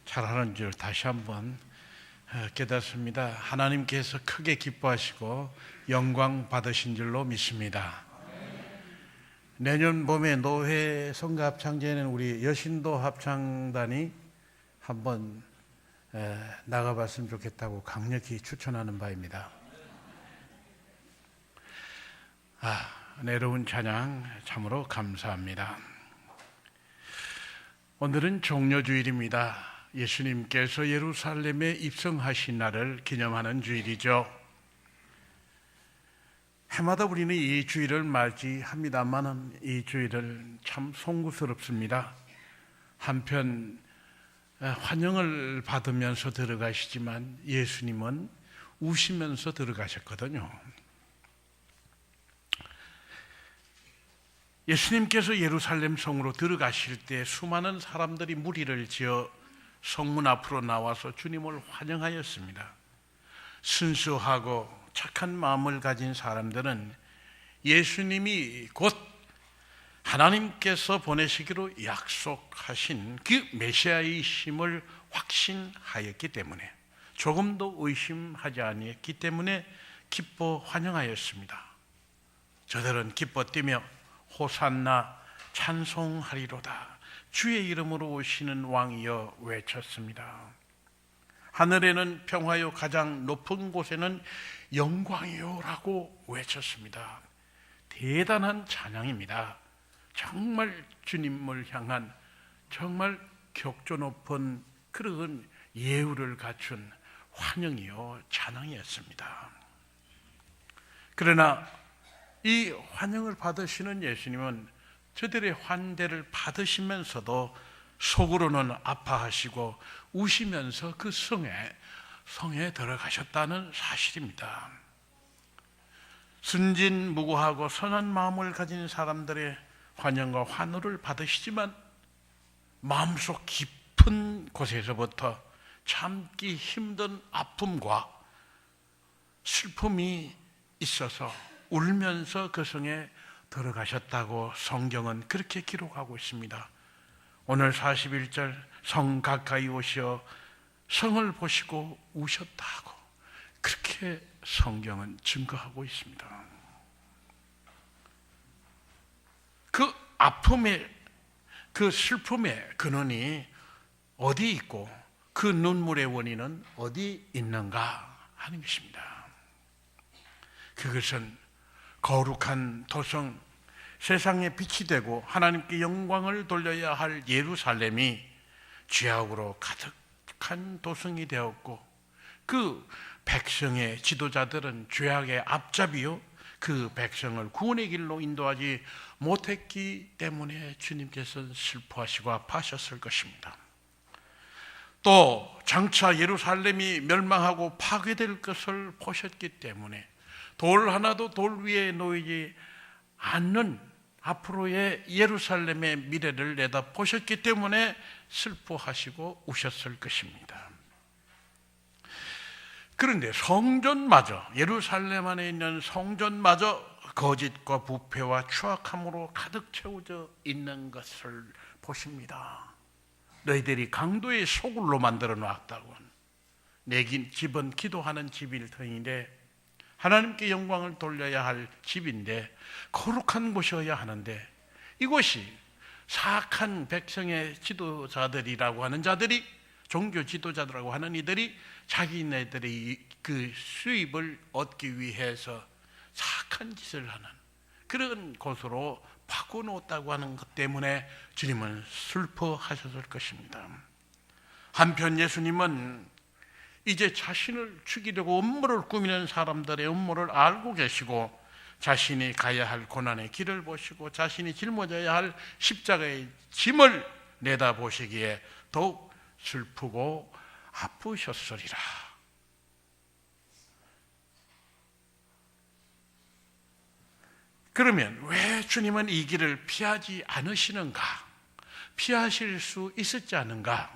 잘하는 줄 다시 한번 깨닫습니다. 하나님께서 크게 기뻐하시고 영광 받으신 줄로 믿습니다. 내년 봄에 노회 성가합창제에는 우리 여신도 합창단이 한번 나가봤으면 좋겠다고 강력히 추천하는 바입니다. 내려온 찬양 참으로 감사합니다. 오늘은 종려주일입니다. 예수님께서 예루살렘에 입성하신 날을 기념하는 주일이죠. 해마다 우리는 이 주일을 맞이합니다만 이 주일을 참 송구스럽습니다. 한편 환영을 받으면서 들어가시지만 예수님은 우시면서 들어가셨거든요. 예수님께서 예루살렘 성으로 들어가실 때 수많은 사람들이 무리를 지어 성문 앞으로 나와서 주님을 환영하였습니다. 순수하고 착한 마음을 가진 사람들은 예수님이 곧 하나님께서 보내시기로 약속하신 그 메시아이심을 확신하였기 때문에 조금도 의심하지 아니했기 때문에 기뻐 환영하였습니다. 저들은 기뻐 뛰며 호산나 찬송하리로다 주의 이름으로 오시는 왕이여 외쳤습니다. 하늘에는 평화요 가장 높은 곳에는 영광이요 라고 외쳤습니다. 대단한 찬양입니다. 정말 주님을 향한 정말 격조 높은 그런 예우를 갖춘 환영이요 찬양이었습니다. 그러나 이 환영을 받으시는 예수님은 저들의 환대를 받으시면서도 속으로는 아파하시고 우시면서 그 성에 들어가셨다는 사실입니다. 순진무구하고 선한 마음을 가진 사람들의 환영과 환호를 받으시지만 마음속 깊은 곳에서부터 참기 힘든 아픔과 슬픔이 있어서 울면서 그 성에 들어가셨다고 성경은 그렇게 기록하고 있습니다. 오늘 41절 성 가까이 오시어 성을 보시고 우셨다고 그렇게 성경은 증거하고 있습니다. 그 아픔의 그 슬픔의 근원이 어디 있고 그 눈물의 원인은 어디 있는가 하는 것입니다. 그것은 거룩한 도성, 세상에 빛이 되고 하나님께 영광을 돌려야 할 예루살렘이 죄악으로 가득한 도성이 되었고 그 백성의 지도자들은 죄악의 앞잡이요 그 백성을 구원의 길로 인도하지 못했기 때문에 주님께서는 슬퍼하시고 아파하셨을 것입니다. 또 장차 예루살렘이 멸망하고 파괴될 것을 보셨기 때문에 돌 하나도 돌 위에 놓이지 않는 앞으로의 예루살렘의 미래를 내다보셨기 때문에 슬퍼하시고 우셨을 것입니다. 그런데 성전마저 예루살렘 안에 있는 성전마저 거짓과 부패와 추악함으로 가득 채워져 있는 것을 보십니다. 너희들이 강도의 소굴로 만들어 놨다고. 내 집은 기도하는 집일 터인데 하나님께 영광을 돌려야 할 집인데 거룩한 곳이어야 하는데 이곳이 사악한 백성의 지도자들이라고 하는 자들이 종교 지도자들이라고 하는 이들이 자기네들의 그 수입을 얻기 위해서 사악한 짓을 하는 그런 곳으로 바꿔놓았다고 하는 것 때문에 주님은 슬퍼하셨을 것입니다. 한편 예수님은 이제 자신을 죽이려고 음모를 꾸미는 사람들의 음모를 알고 계시고 자신이 가야 할 고난의 길을 보시고 자신이 짊어져야 할 십자가의 짐을 내다보시기에 더욱 슬프고 아프셨으리라. 그러면 왜 주님은 이 길을 피하지 않으시는가? 피하실 수 있었지 않은가?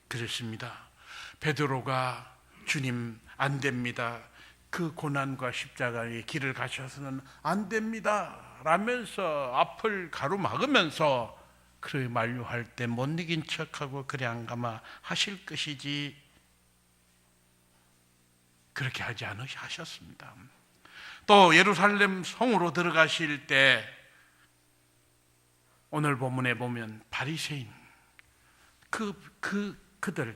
그렇습니다. 베드로가 주님 안 됩니다. 그 고난과 십자가의 길을 가셔서는 안 됩니다 라면서 앞을 가로막으면서 그 만류할 때 못 이긴 척하고 그냥 아마 하실 것이지 그렇게 하지 않으셨습니다. 또 예루살렘 성으로 들어가실 때 오늘 본문에 보면 바리새인 그들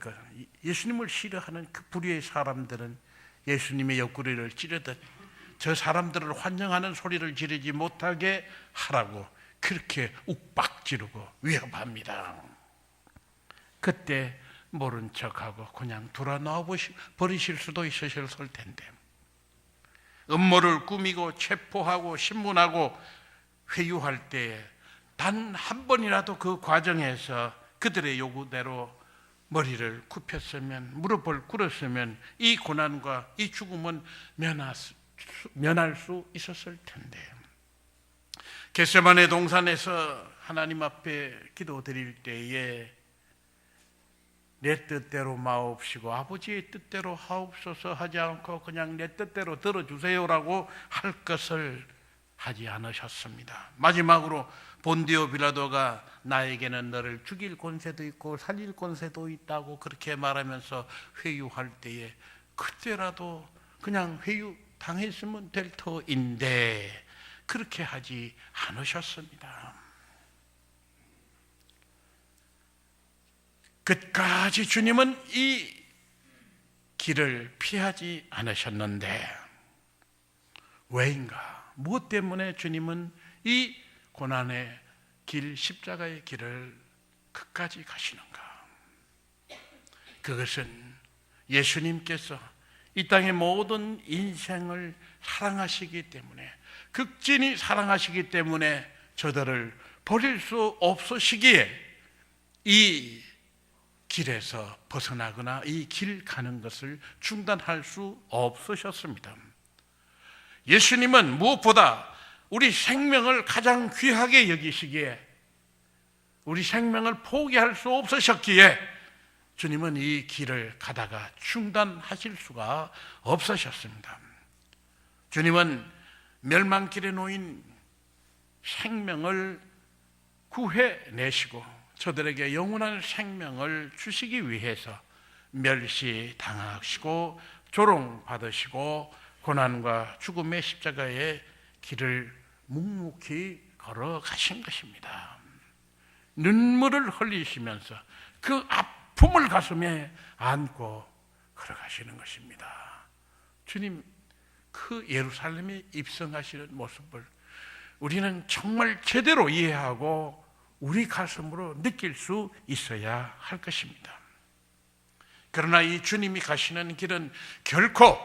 예수님을 싫어하는 그 불의의 사람들은 예수님의 옆구리를 찌르듯 저 사람들을 환영하는 소리를 지르지 못하게 하라고 그렇게 욱박 지르고 위협합니다. 그때 모른 척하고 그냥 돌아놓아 버리실 수도 있으셨을 텐데 음모를 꾸미고 체포하고 신문하고 회유할 때 단 한 번이라도 그 과정에서 그들의 요구대로 머리를 굽혔으면 무릎을 꿇었으면 이 고난과 이 죽음은 면할 수 있었을 텐데 겟세마네 동산에서 하나님 앞에 기도드릴 때에 내 뜻대로 마옵시고 아버지의 뜻대로 하옵소서 하지 않고 그냥 내 뜻대로 들어주세요라고 할 것을 하지 않으셨습니다. 마지막으로 본디오 빌라도가 나에게는 너를 죽일 권세도 있고 살릴 권세도 있다고 그렇게 말하면서 회유할 때에 그때라도 그냥 회유 당했으면 될 터인데 그렇게 하지 않으셨습니다. 끝까지 주님은 이 길을 피하지 않으셨는데 왜인가? 무엇 때문에 주님은 이 고난의 길, 십자가의 길을 끝까지 가시는가? 그것은 예수님께서 이 땅의 모든 인생을 사랑하시기 때문에 극진히 사랑하시기 때문에 저들을 버릴 수 없으시기에 이 길에서 벗어나거나 이 길 가는 것을 중단할 수 없으셨습니다. 예수님은 무엇보다 우리 생명을 가장 귀하게 여기시기에 우리 생명을 포기할 수 없으셨기에 주님은 이 길을 가다가 중단하실 수가 없으셨습니다. 주님은 멸망길에 놓인 생명을 구해내시고 저들에게 영원한 생명을 주시기 위해서 멸시당하시고 조롱받으시고 고난과 죽음의 십자가의 길을 묵묵히 걸어가신 것입니다. 눈물을 흘리시면서 그 아픔을 가슴에 안고 걸어가시는 것입니다. 주님 그 예루살렘에 입성하시는 모습을 우리는 정말 제대로 이해하고 우리 가슴으로 느낄 수 있어야 할 것입니다. 그러나 이 주님이 가시는 길은 결코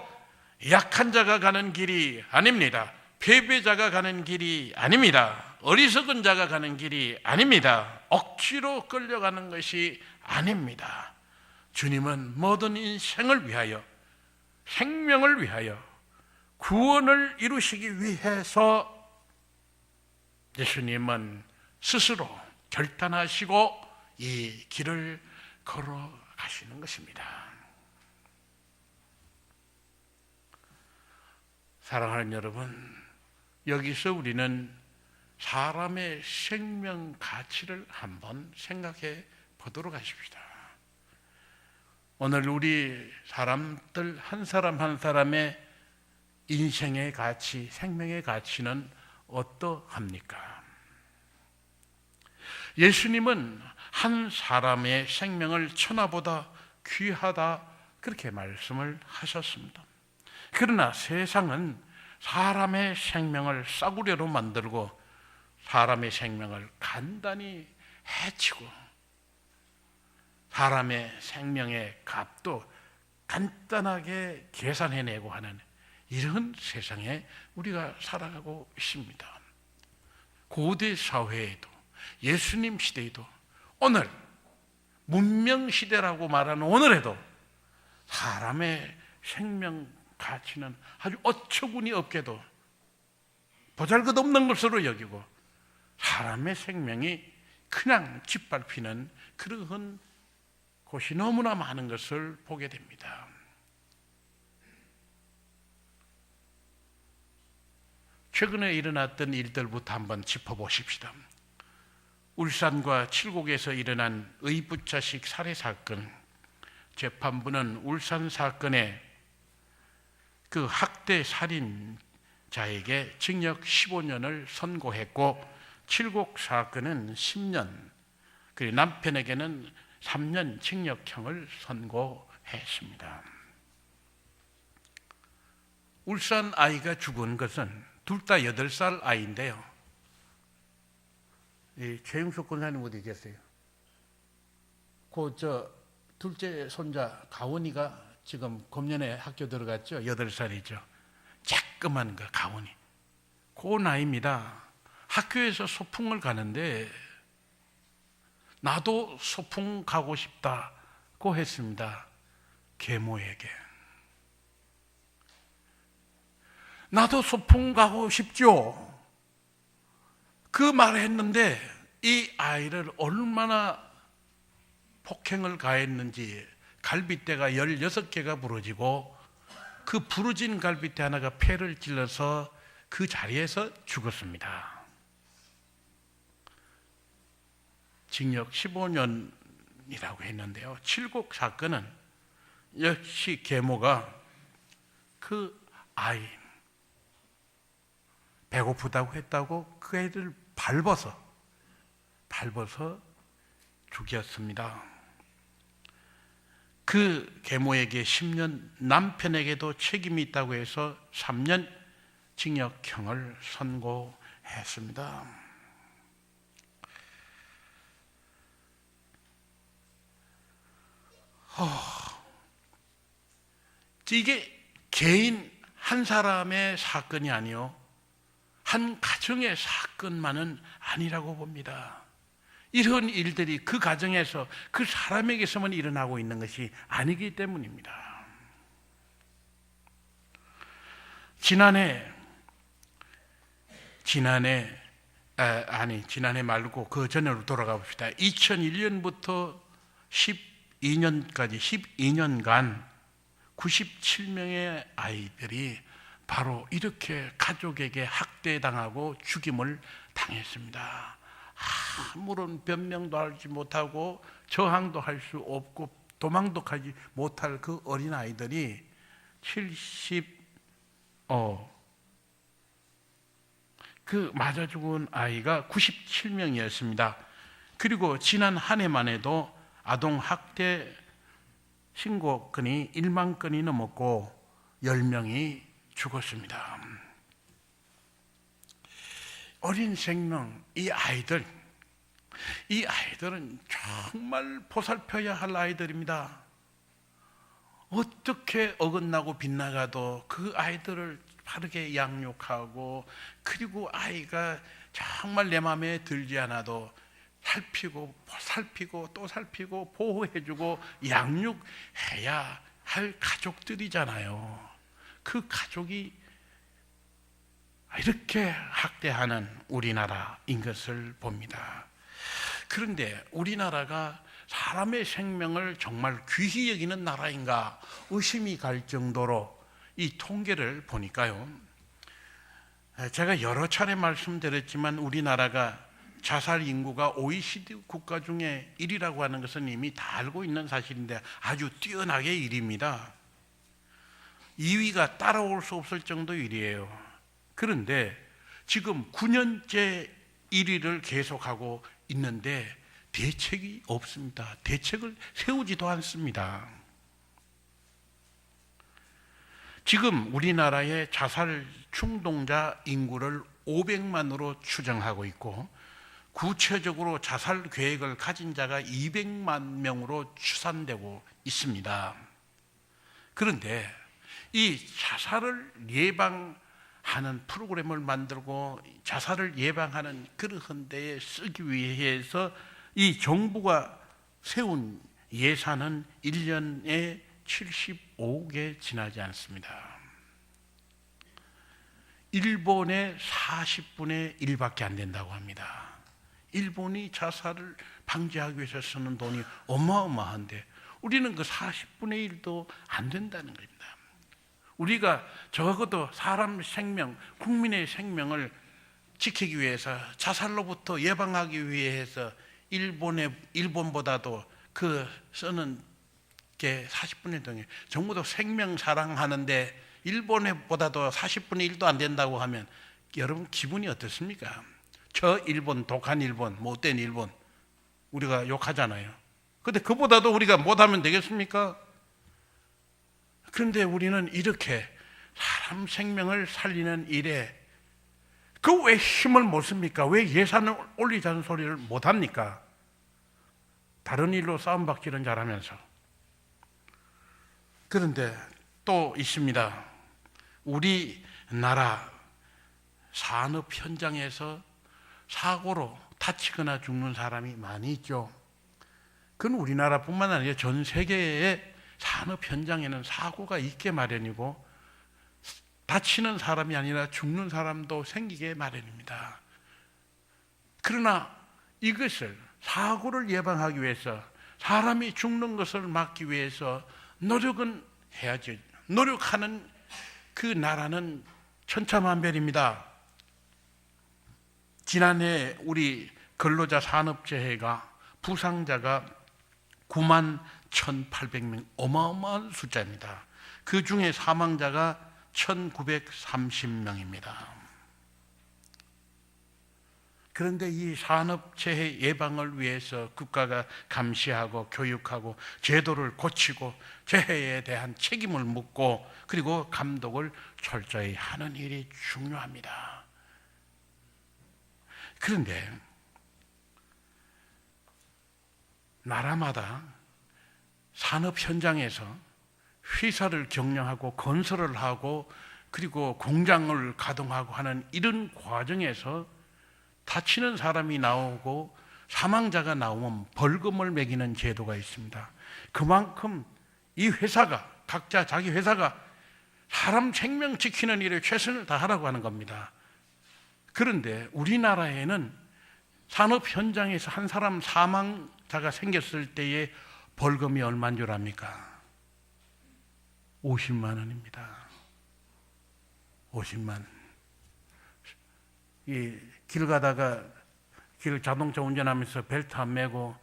약한 자가 가는 길이 아닙니다. 패배자가 가는 길이 아닙니다. 어리석은 자가 가는 길이 아닙니다. 억지로 끌려가는 것이 아닙니다. 주님은 모든 인생을 위하여 생명을 위하여 구원을 이루시기 위해서 예수님은 스스로 결단하시고 이 길을 걸어가시는 것입니다. 사랑하는 여러분, 여기서 우리는 사람의 생명 가치를 한번 생각해 보도록 하십시다. 오늘 우리 사람들 한 사람 한 사람의 인생의 가치, 생명의 가치는 어떠합니까? 예수님은 한 사람의 생명을 천하보다 귀하다 그렇게 말씀을 하셨습니다. 그러나 세상은 사람의 생명을 싸구려로 만들고 사람의 생명을 간단히 해치고 사람의 생명의 값도 간단하게 계산해내고 하는 이런 세상에 우리가 살아가고 있습니다. 고대 사회에도 예수님 시대에도 오늘 문명 시대라고 말하는 오늘에도 사람의 생명 가치는 아주 어처구니 없게도 보잘것없는 것으로 여기고 사람의 생명이 그냥 짓밟히는 그러한 곳이 너무나 많은 것을 보게 됩니다. 최근에 일어났던 일들부터 한번 짚어보십시다. 울산과 칠곡에서 일어난 의붓자식 살해 사건, 재판부는 울산 사건의 그 학대 살인자에게 징역 15년을 선고했고, 칠곡 사건은 10년, 그리고 남편에게는 3년 징역형을 선고했습니다. 울산 아이가 죽은 것은 둘 다 8살 아이인데요. 최영석 권사님 어디 계세요? 둘째 손자 가온이가 지금 금년에 학교 들어갔죠? 8살이죠. 조그만 거 가온이. 그 나이입니다. 학교에서 소풍을 가는데 나도 소풍 가고 싶다고 했습니다. 계모에게. 나도 소풍 가고 싶죠. 그 말을 했는데 이 아이를 얼마나 폭행을 가했는지 갈빗대가 16개가 부러지고, 그 부러진 갈빗대 하나가 폐를 찔러서 그 자리에서 죽었습니다. 징역 15년이라고 했는데요. 칠곡 사건은 역시 계모가 그 아이 배고프다고 했다고 그 애를 밟아서 죽였습니다. 그 계모에게 10년, 남편에게도 책임이 있다고 해서 3년 징역형을 선고했습니다. 이게 개인 한 사람의 사건이 아니요, 한 가정의 사건만은 아니라고 봅니다. 이런 일들이 그 가정에서 그 사람에게서만 일어나고 있는 것이 아니기 때문입니다. 지난해 말고 그 전으로 돌아가 봅시다. 2001년부터 12년까지 12년간 97명의 아이들이 바로 이렇게 가족에게 학대당하고 죽임을 당했습니다. 아무런 변명도 하지 못하고 저항도 할 수 없고 도망도 가지 못할 그 어린아이들이 맞아 죽은 아이가 97명이었습니다. 그리고 지난 한 해만 해도 아동학대 신고 건이 1만 건이 넘었고 10명이 죽었습니다. 어린 생명, 이 아이들은 정말 보살펴야 할 아이들입니다. 어떻게 어긋나고 빗나가도 그 아이들을 바르게 양육하고, 그리고 아이가 정말 내 마음에 들지 않아도 살피고 또 살피고 보호해주고 양육해야 할 가족들이잖아요. 그 가족이 이렇게 학대하는 우리나라인 것을 봅니다. 그런데 우리나라가 사람의 생명을 정말 귀히 여기는 나라인가 의심이 갈 정도로 이 통계를 보니까요, 제가 여러 차례 말씀드렸지만 우리나라가 자살 인구가 OECD 국가 중에 1위라고 하는 것은 이미 다 알고 있는 사실인데 아주 뛰어나게 1위입니다. 2위가 따라올 수 없을 정도 1위예요. 그런데 지금 9년째 1위를 계속하고 있는데 대책이 없습니다. 대책을 세우지도 않습니다. 지금 우리나라의 자살 충동자 인구를 500만으로 추정하고 있고, 구체적으로 자살 계획을 가진 자가 200만 명으로 추산되고 있습니다. 그런데 이 자살을 예방하는 프로그램을 만들고 자살을 예방하는 그런 데에 쓰기 위해서 이 정부가 세운 예산은 1년에 75억에 지나지 않습니다. 일본의 40분의 1밖에 안 된다고 합니다. 일본이 자살을 방지하기 위해서 쓰는 돈이 어마어마한데 우리는 그 40분의 1도 안 된다는 겁니다. 우리가 적어도 사람 생명, 국민의 생명을 지키기 위해서, 자살로부터 예방하기 위해서 일본보다도 그 쓰는 게 40분의 1이 전부 다 생명 사랑하는데 일본보다도 40분의 1도 안 된다고 하면 여러분 기분이 어떻습니까? 저 일본, 독한 일본, 못된 일본 우리가 욕하잖아요. 근데 그보다도 우리가 못하면 되겠습니까? 그런데 우리는 이렇게 사람 생명을 살리는 일에 그 왜 힘을 못 씁니까? 왜 예산을 올리자는 소리를 못 합니까? 다른 일로 싸움박질은 잘하면서. 그런데 또 있습니다. 우리나라 산업 현장에서 사고로 다치거나 죽는 사람이 많이 있죠. 그건 우리나라뿐만 아니라 전 세계의 산업 현장에는 사고가 있게 마련이고 다치는 사람이 아니라 죽는 사람도 생기게 마련입니다. 그러나 이것을 사고를 예방하기 위해서 사람이 죽는 것을 막기 위해서 노력은 해야죠. 노력하는 그 나라는 천차만별입니다. 지난해 우리 근로자 산업재해가 부상자가 9만 1,800명, 어마어마한 숫자입니다. 그 중에 사망자가 1,930명입니다. 그런데 이 산업재해 예방을 위해서 국가가 감시하고 교육하고 제도를 고치고 재해에 대한 책임을 묻고 그리고 감독을 철저히 하는 일이 중요합니다. 그런데 나라마다 산업 현장에서 회사를 경영하고 건설을 하고 그리고 공장을 가동하고 하는 이런 과정에서 다치는 사람이 나오고 사망자가 나오면 벌금을 매기는 제도가 있습니다. 그만큼 이 회사가 각자 자기 회사가 사람 생명 지키는 일에 최선을 다하라고 하는 겁니다. 그런데 우리나라에는 산업 현장에서 한 사람 사망자가 생겼을 때의 벌금이 얼마인 줄 압니까? 50만 원입니다. 50만. 길 가다가 길 자동차 운전하면서 벨트 안 매고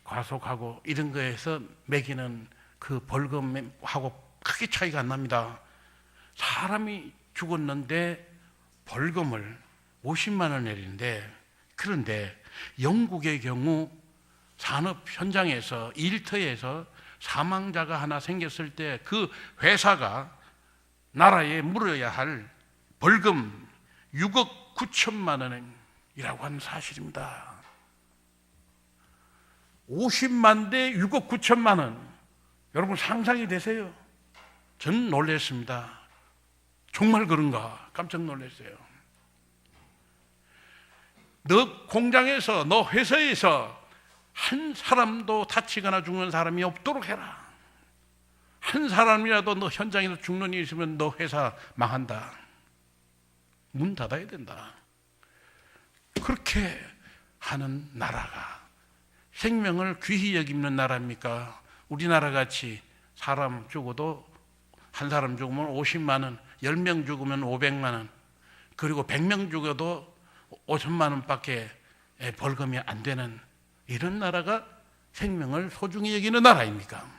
과속하고 이런 거에서 매기는 그 벌금하고 크게 차이가 안 납니다. 사람이 죽었는데 벌금을 50만 원 내리는데, 그런데 영국의 경우 산업 현장에서 일터에서 사망자가 하나 생겼을 때 그 회사가 나라에 물어야 할 벌금 6억 9천만 원이라고 하는 사실입니다. 50만 대 6억 9천만 원. 여러분 상상이 되세요? 전 놀랐습니다. 정말 그런가 깜짝 놀랐어요. 너 공장에서 너 회사에서 한 사람도 다치거나 죽는 사람이 없도록 해라. 한 사람이라도 너 현장에서 죽는 일이 있으면 너 회사 망한다. 문 닫아야 된다. 그렇게 하는 나라가 생명을 귀히 여기는 나라입니까? 우리나라 같이 사람 죽어도 한 사람 죽으면 50만 원, 10명 죽으면 500만 원, 그리고 100명 죽어도 5천만 원밖에 벌금이 안 되는 이런 나라가 생명을 소중히 여기는 나라입니까?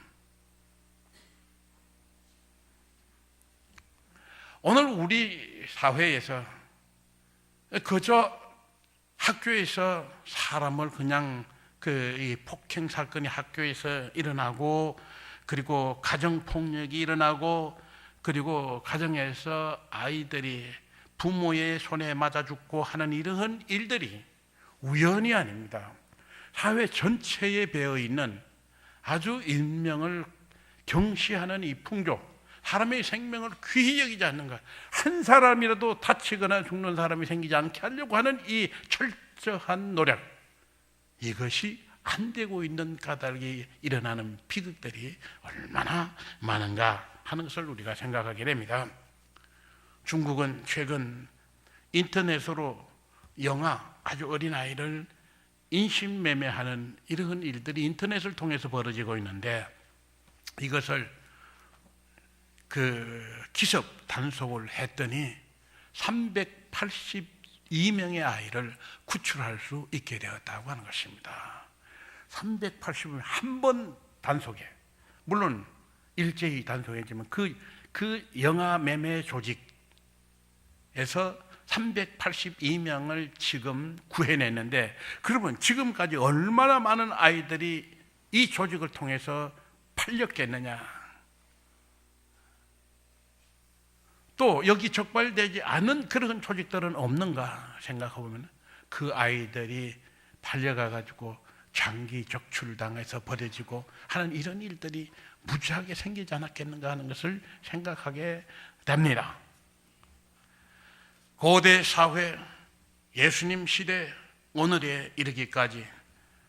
오늘 우리 사회에서 그저 학교에서 사람을 그냥 이 폭행 사건이 학교에서 일어나고 그리고 가정폭력이 일어나고 그리고 가정에서 아이들이 부모의 손에 맞아 죽고 하는 이런 일들이 우연이 아닙니다. 사회 전체에 배어 있는 아주 인명을 경시하는 이 풍조, 사람의 생명을 귀히 여기지 않는 것, 한 사람이라도 다치거나 죽는 사람이 생기지 않게 하려고 하는 이 철저한 노력, 이것이 안 되고 있는 까닭이 일어나는 비극들이 얼마나 많은가 하는 것을 우리가 생각하게 됩니다. 중국은 최근 인터넷으로 영아, 아주 어린 아이를 인신매매하는 이런 일들이 인터넷을 통해서 벌어지고 있는데, 이것을 기습 단속을 했더니 382명의 아이를 구출할 수 있게 되었다고 하는 것입니다. 380명 한 번 단속에, 물론 일제히 단속했지만 그 영아 매매 조직에서 382명을 지금 구해냈는데, 그러면 지금까지 얼마나 많은 아이들이 이 조직을 통해서 팔렸겠느냐. 또 여기 적발되지 않은 그런 조직들은 없는가 생각해보면 그 아이들이 팔려가가지고 장기 적출당해서 버려지고 하는 이런 일들이 무지하게 생기지 않았겠는가 하는 것을 생각하게 됩니다. 고대 사회, 예수님 시대 오늘에 이르기까지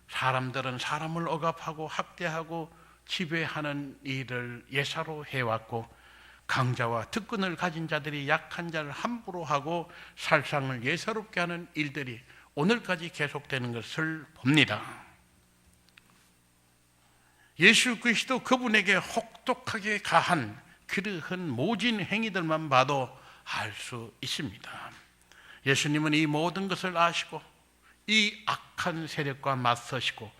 사람들은 사람을 억압하고 학대하고 지배하는 일을 예사로 해왔고, 강자와 특권을 가진 자들이 약한 자를 함부로 하고 살상을 예사롭게 하는 일들이 오늘까지 계속되는 것을 봅니다. 예수 그리스도 그분에게 혹독하게 가한 그러한 모진 행위들만 봐도 알 수 있습니다. 예수님은 이 모든 것을 아시고 이 악한 세력과 맞서시고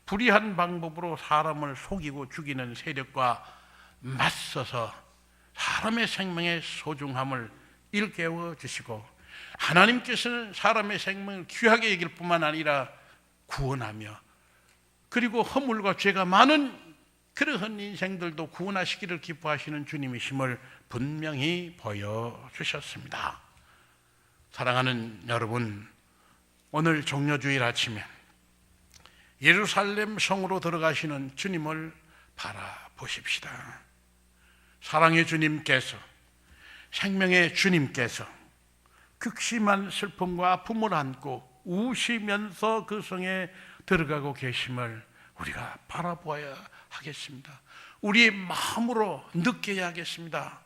불의한 방법으로 사람을 속이고 죽이는 세력과 맞서서 사람의 생명의 소중함을 일깨워 주시고, 하나님께서는 사람의 생명을 귀하게 여길 뿐만 아니라 구원하며, 그리고 허물과 죄가 많은 그러한 인생들도 구원하시기를 기뻐하시는 주님이심을 분명히 보여주셨습니다. 사랑하는 여러분, 오늘 종려주일 아침에 예루살렘 성으로 들어가시는 주님을 바라보십시다. 사랑의 주님께서, 생명의 주님께서 극심한 슬픔과 아픔을 안고 우시면서 그 성에 들어가고 계심을 우리가 바라보아야 하겠습니다. 우리의 마음으로 느껴야 하겠습니다.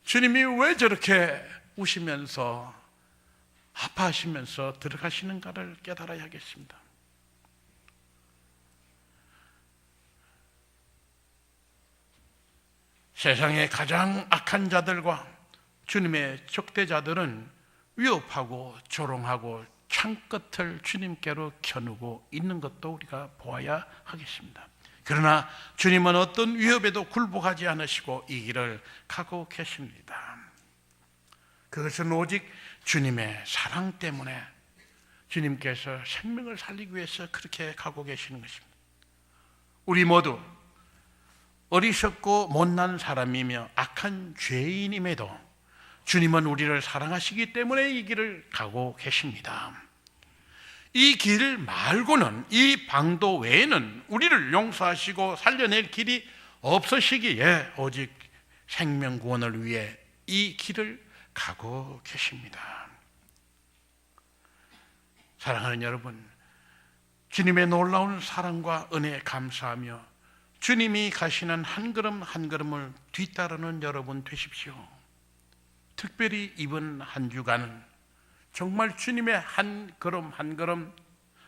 주님이 왜 저렇게 우시면서 아파하시면서 들어가시는가를 깨달아야 하겠습니다. 세상의 가장 악한 자들과 주님의 적대자들은 위협하고 조롱하고 창끝을 주님께로 겨누고 있는 것도 우리가 보아야 하겠습니다. 그러나 주님은 어떤 위협에도 굴복하지 않으시고 이 길을 가고 계십니다. 그것은 오직 주님의 사랑 때문에 주님께서 생명을 살리기 위해서 그렇게 가고 계시는 것입니다. 우리 모두 어리석고 못난 사람이며 악한 죄인임에도 주님은 우리를 사랑하시기 때문에 이 길을 가고 계십니다. 이 길 말고는, 이 방도 외에는 우리를 용서하시고 살려낼 길이 없으시기에 오직 생명 구원을 위해 이 길을 가고 계십니다. 사랑하는 여러분, 주님의 놀라운 사랑과 은혜에 감사하며 주님이 가시는 한 걸음 한 걸음을 뒤따르는 여러분 되십시오. 특별히 이번 한 주간은 정말 주님의 한 걸음 한 걸음,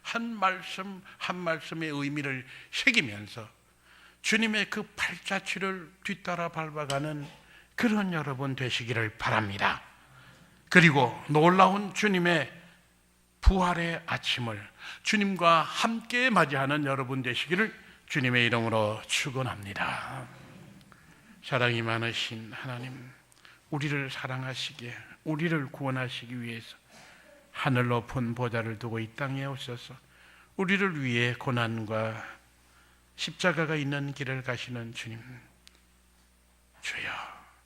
한 말씀 한 말씀의 의미를 새기면서 주님의 그 발자취를 뒤따라 밟아가는 그런 여러분 되시기를 바랍니다. 그리고 놀라운 주님의 부활의 아침을 주님과 함께 맞이하는 여러분 되시기를 주님의 이름으로 축원합니다. 사랑이 많으신 하나님, 우리를 사랑하시기에, 우리를 구원하시기 위해서 하늘 높은 보좌를 두고 이 땅에 오셔서 우리를 위해 고난과 십자가가 있는 길을 가시는 주님, 주여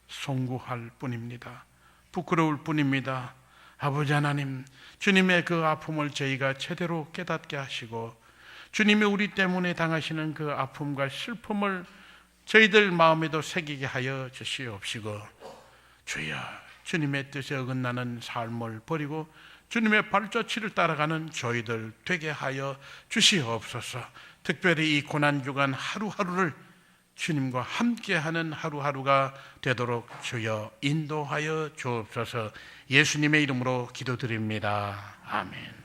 송구할 뿐입니다. 부끄러울 뿐입니다. 아버지 하나님, 주님의 그 아픔을 저희가 제대로 깨닫게 하시고 주님이 우리 때문에 당하시는 그 아픔과 슬픔을 저희들 마음에도 새기게 하여 주시옵시고, 주여 주님의 뜻에 어긋나는 삶을 버리고 주님의 발자취를 따라가는 저희들 되게 하여 주시옵소서. 특별히 이 고난주간 하루하루를 주님과 함께하는 하루하루가 되도록 주여 인도하여 주옵소서. 예수님의 이름으로 기도드립니다. 아멘.